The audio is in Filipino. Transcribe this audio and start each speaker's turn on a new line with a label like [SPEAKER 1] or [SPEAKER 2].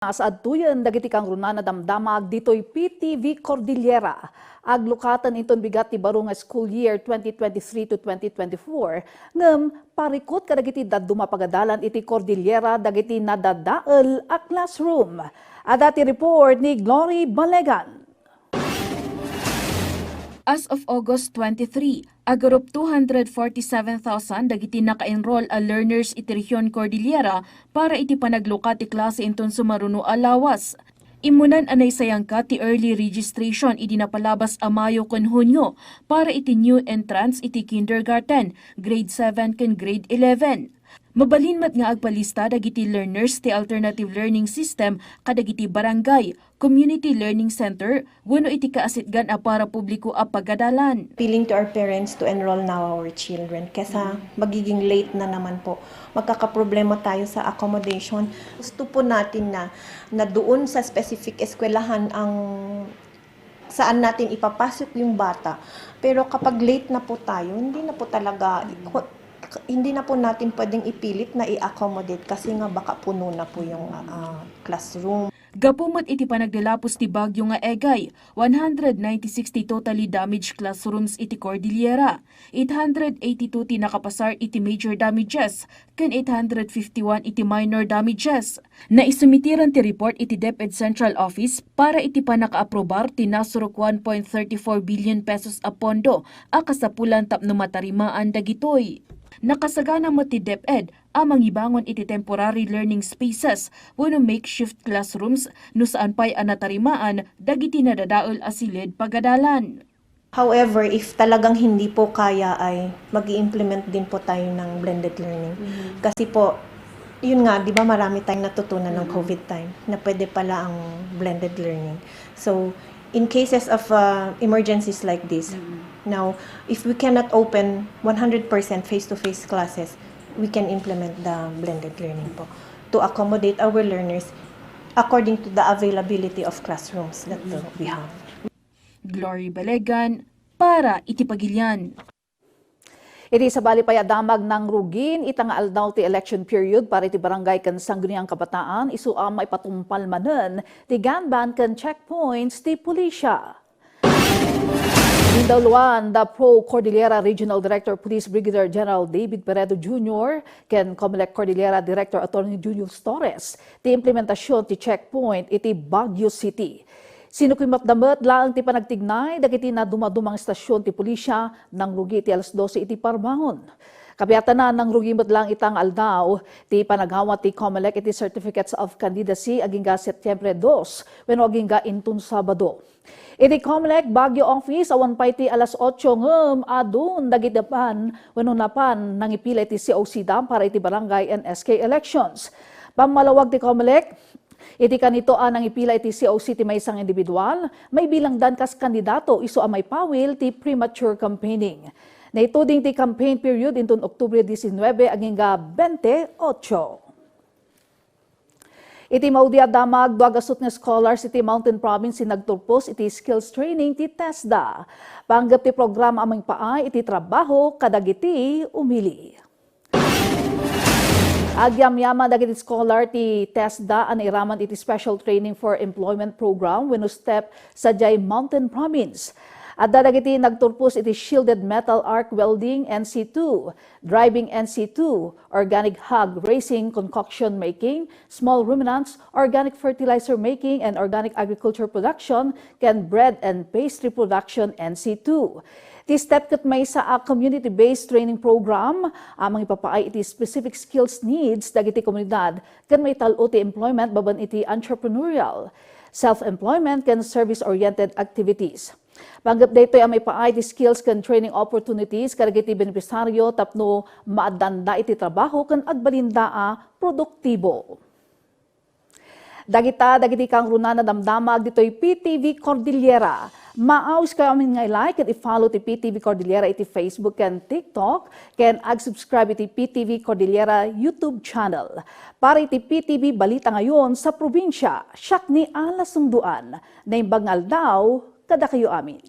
[SPEAKER 1] Saad tuyan dagiti kang runa na damdamag ditoy PTV Cordillera. Aglukatan iton bigat ti baro nga school year 2023 to 2024 ngem parikot kadagiti dadduma pagadalan iti Cordillera dagiti nadadael a classroom. Adati report ni Glory Balegan.
[SPEAKER 2] As of August 23, agarup 247,000 dagiti naka-enroll a learners iti Rehiyon Cordillera para iti panaglukat ti klase inton sumaruno a lawas. Imunan anay sayangka ti early registration iti napalabas a Mayo ken Hunyo para iti new entrance iti kindergarten, grade 7 ken grade 11. Mabalin mat nga agpalista dagiti learners ti alternative learning system kadagiti barangay, community learning center, wenno iti kaasitgan a para publiko a pagadalan.
[SPEAKER 3] Appealing to our parents to enroll now our children kesa magiging late na naman po. Magkakaproblema tayo sa accommodation. Gusto po natin na doon sa specific eskwelahan ang saan natin ipapasok yung bata. Pero kapag late na po tayo, hindi na po natin pwedeng ipilit na i-accommodate kasi nga baka puno na po yung classroom.
[SPEAKER 2] Gapumot iti panagdalapos ti bagyo nga Egay, 196 ti totally damaged classrooms iti Cordillera, 882 ti nakapasar iti major damages, ken 851 iti minor damages. Naisumitiran ti report iti DepEd Central Office para iti panakaaprobar ti nasurok 1.34 billion pesos a pondo a kasapulan tapno matarimaan dagitoy. Nakasagana mo ti DepEd amang ibangon iti temporary learning spaces wenno makeshift classrooms no saan pay anatarimaan dagiti nadadaol asilid pagadalan.
[SPEAKER 3] However, if talagang hindi po kaya ay mag-i-implement din po tayo ng blended learning. Kasi po, yun nga, di ba marami tayong natutunan ng COVID time na pwede pala ang blended learning. So, in cases of emergencies like this, now, if we cannot open 100% face-to-face classes, we can implement the blended learning po to accommodate our learners according to the availability of classrooms that we have.
[SPEAKER 2] Glory Balegan para iti Pagilian.
[SPEAKER 1] Iti sa bali payadamag ng rugin itang aldaw ti election period para iti barangay ken sangguniang kabataan isu may patumpal manen ti ganban ken checkpoints ti pulisya. Indawluan, the Pro-Cordillera Regional Director Police Brigadier General David Peredo Jr. ken Comelec Cordillera Director Attorney Julius Torres ti implementasyon ti checkpoint iti Baguio City. Sinukimot-damot laang ti panagtignay dagiti na dumadumang estasyon ti pulisya nang rugi ti alas 12 iti parbangon. Kabiyatan na nang rugimot lang itang aldaw ti panaghawa ti Comelec iti Certificates of Candidacy agingga Setyembre 2 wenno agingga intun Sabado. Iti Comelec Baguio Office awan pay ti alas 8 ngem adun dagiti pan wenno napan nangipila ti COC dam para iti barangay and SK elections. Pammalawag ti Comelec iti kanito anang ipila iti COC ti maysang individual, may bilang dan kas kandidato iso amay pawil ti premature campaigning. Naituding ti campaign period intun Oktubre 19 agingga 28. Iti maudia damag duagasot nga scholars iti Mountain Province nagturpos iti skills training ti TESDA. Panggap ti programa amang paay iti trabaho kadagiti umili. Agyam-yaman dagiti scholar ti TESDA an iraman iti special training for employment program wenno step sa Jay Mountain Province. At dagiti nagturpos iti shielded metal arc welding NC2, driving NC2, organic hog racing concoction making, small ruminants, organic fertilizer making and organic agriculture production ken bread and pastry production NC2. Ti step ket may sa community-based training program amang ipapaay iti specific skills needs dagiti komunidad ken may tal-o ti employment baban iti entrepreneurial, self-employment ken service-oriented activities. Panggap daytoy ang may paay ti skills ken training opportunities kadagiti benepisaryo tapno maadanda iti trabaho ken agbalinda produktibo. Dagiti kang runa na damdamag ditoy PTV Cordillera. Maaus kayo amin nga like at i-follow ti PTV Cordillera iti Facebook and TikTok ken ag-subscribe iti PTV Cordillera YouTube channel. Para iti PTV Balita ngayon sa probinsya, siyak ni alas sungduan na imbangal daw kada kayo amin.